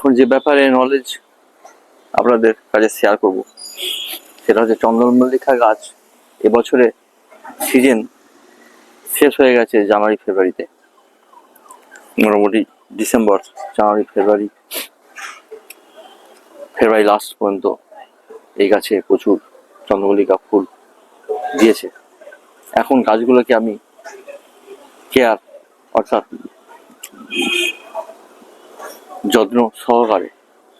এখন যে ব্যাপারে নলেজ আপনাদের কাছে শেয়ার করব সেটা হচ্ছে চন্দ্রমল্লিকা গাছ এবছরে সিজন শেষ হয়ে গেছে জানুয়ারি ফেব্রুয়ারিতে। মোটামুটি ডিসেম্বর, জানুয়ারি, ফেব্রুয়ারি লাস্ট পর্যন্ত এই গাছে প্রচুর চন্দ্রমল্লিকা ফুল দিয়েছে। এখন গাছগুলোকে আমি কেয়ার অর্থাৎ যত্ন সহকারে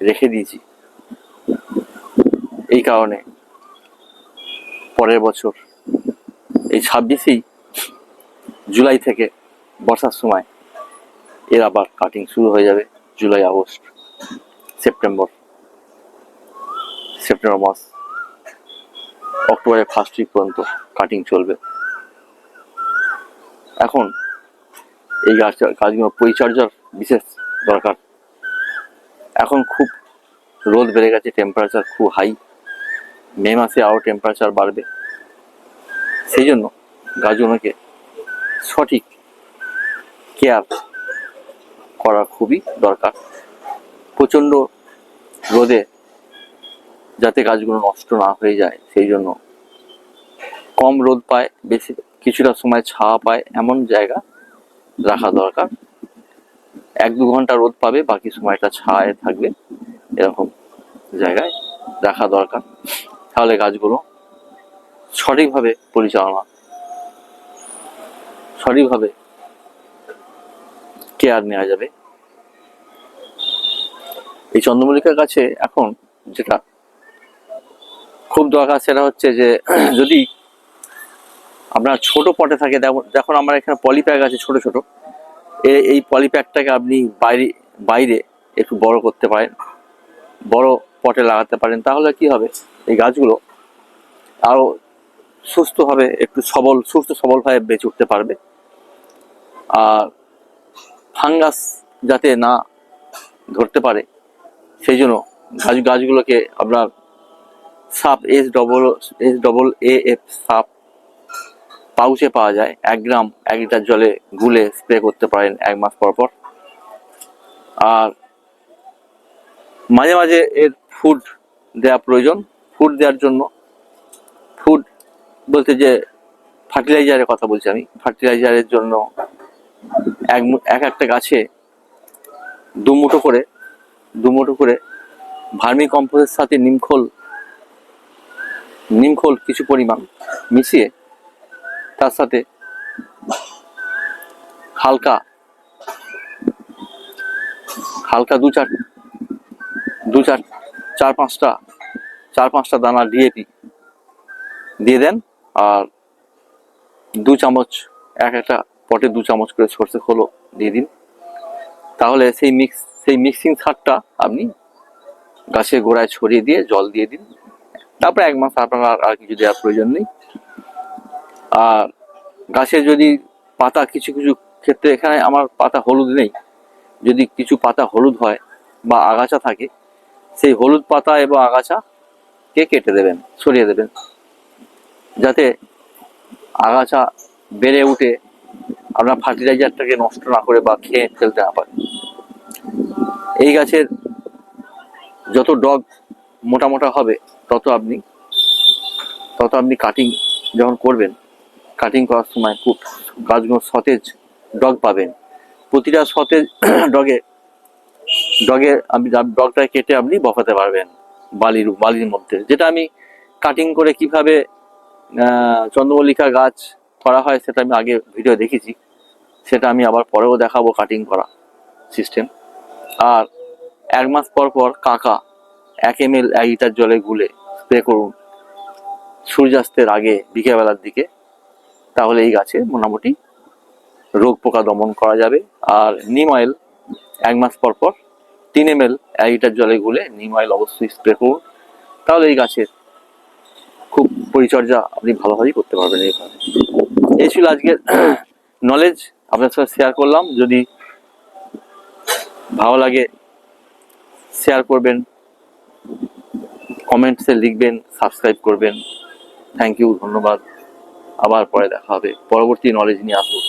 রেখে দিয়েছি। এই কারণে পরের বছর এই 26 জুলাই থেকে বর্ষার সময় এর আবার কাটিং শুরু হয়ে যাবে। জুলাই, আগস্ট, সেপ্টেম্বর মাস, অক্টোবরের ফার্স্ট উইক পর্যন্ত কাটিং চলবে। এখন এই গাছগুলো পরিচর্যার বিশেষ দরকার। এখন খুব রোদ বেড়ে গেছে, টেম্পারেচার খুব হাই। মে মাসে আরও টেম্পারেচার বাড়বে। সেই জন্য গাছগুলোকে সঠিক কেয়ার করা খুবই দরকার। প্রচণ্ড রোদে যাতে গাছগুলো নষ্ট না হয়ে যায় সেই জন্য কম রোদ পায়, বেশি কিছুটা সময় ছায়া পায় এমন জায়গা রাখা দরকার। 1-2 ঘন্টা রোদ পাবে, বাকি সময়টা ছায়ায় থাকবে, এরকম জায়গায় রাখা দরকার। তাহলে গাছগুলো সঠিকভাবে পরিচালনা, সঠিকভাবে কেয়ার নেওয়া যাবে। এই চন্দ্রমল্লিকা গাছে এখন যেটা খুব দরকার সেটা হচ্ছে যে যদি আপনার ছোট পটে থাকে, দেখুন আমার এখানে পলিপ্যাক আছে ছোট ছোট, এই পলিপ্যাকটাকে আপনি বাইরে একটু বড় করতে পারেন, বড় পটে লাগাতে পারেন। তাহলে কি হবে, এই গাছগুলো আরো সুস্থভাবে, একটু সুস্থ সবলভাবে বেঁচে উঠতে পারবে। আর ফাঙ্গাস যাতে না ধরতে পারে সেই জন্য গাছগুলোকে আপনার সাপ SAAF সাপ পাউচে পাওয়া যায়, 1 গ্রাম 1 লিটার জলে গুলে স্প্রে করতে পারেন 1 মাস পর পর। আর মাঝে মাঝে এর ফুড দেওয়া প্রয়োজন। ফুড দেওয়ার জন্য, ফুড বলতে যে ফার্টিলাইজারের কথা বলছি আমি, ফার্টিলাইজারের জন্য একটা গাছে 2 মুঠো করে ভার্মি কম্পোস্টের সাথে নিমখোল কিছু পরিমাণ মিশিয়ে তার সাথে হালকা 4-5টা দানা ডিএপি দিয়ে দেন। আর 2 চামচ, একটা পটে 2 চামচ করে সরষে খোলও দিয়ে দিন। তাহলে সেই মিক্সিং সারটা আপনি গাছের গোড়ায় ছড়িয়ে দিয়ে জল দিয়ে দিন। তারপরে 1 মাস আপনার আর কিছু দেওয়ার প্রয়োজন নেই। আর গাছে যদি পাতা কিছু ক্ষেত্রে, এখানে আমার পাতা হলুদ নেই, যদি কিছু পাতা হলুদ হয় বা আগাছা থাকে, সেই হলুদ পাতা এবং আগাছাকে কেটে দেবেন, সরিয়ে দেবেন, যাতে আগাছা বেড়ে উঠে আপনার ফার্টিলাইজারটাকে নষ্ট না করে বা খেয়ে ফেলতে না পারে। এই গাছের যত ডগ মোটা হবে তত আপনি কাটিং যখন করবেন, কাটিং করার সময় খুব গাছগুলো সতেজ ডগ পাবেন। প্রতিটা সতেজ ডগে আপনি ডগটা কেটে আপনি বসাতে পারবেন বালির মধ্যে। যেটা আমি কাটিং করে কিভাবে চন্দ্রমল্লিকা গাছ করা হয় সেটা আমি আগে ভিডিও দেখেছি, সেটা আমি আবার পরেও দেখাবো কাটিং করা সিস্টেম। আর 1 মাস পর কাকা 1 ml 1 লিটার জলে গুলে স্প্রে করুন সূর্যাস্তের আগে বিকেলবেলার দিকে। তাহলে এই গাছে মোটামুটি রোগ পোকা দমন করা যাবে। আর নিম অয়েল 1 মাস পর 3 ml 1 লিটার জলে গুলে নিম অয়েল অবশ্যই স্প্রে করুন। তাহলে এই গাছের খুব পরিচর্যা আপনি ভালোভাবেই করতে পারবেন। এইভাবে এই ছিল আজকের নলেজ, আপনার সাথে শেয়ার করলাম। যদি ভালো লাগে শেয়ার করবেন, কমেন্টসে লিখবেন, সাবস্ক্রাইব করবেন। থ্যাংক ইউ, ধন্যবাদ। আবার পরে দেখা হবে, পরবর্তী নলেজ নিয়ে আসবো।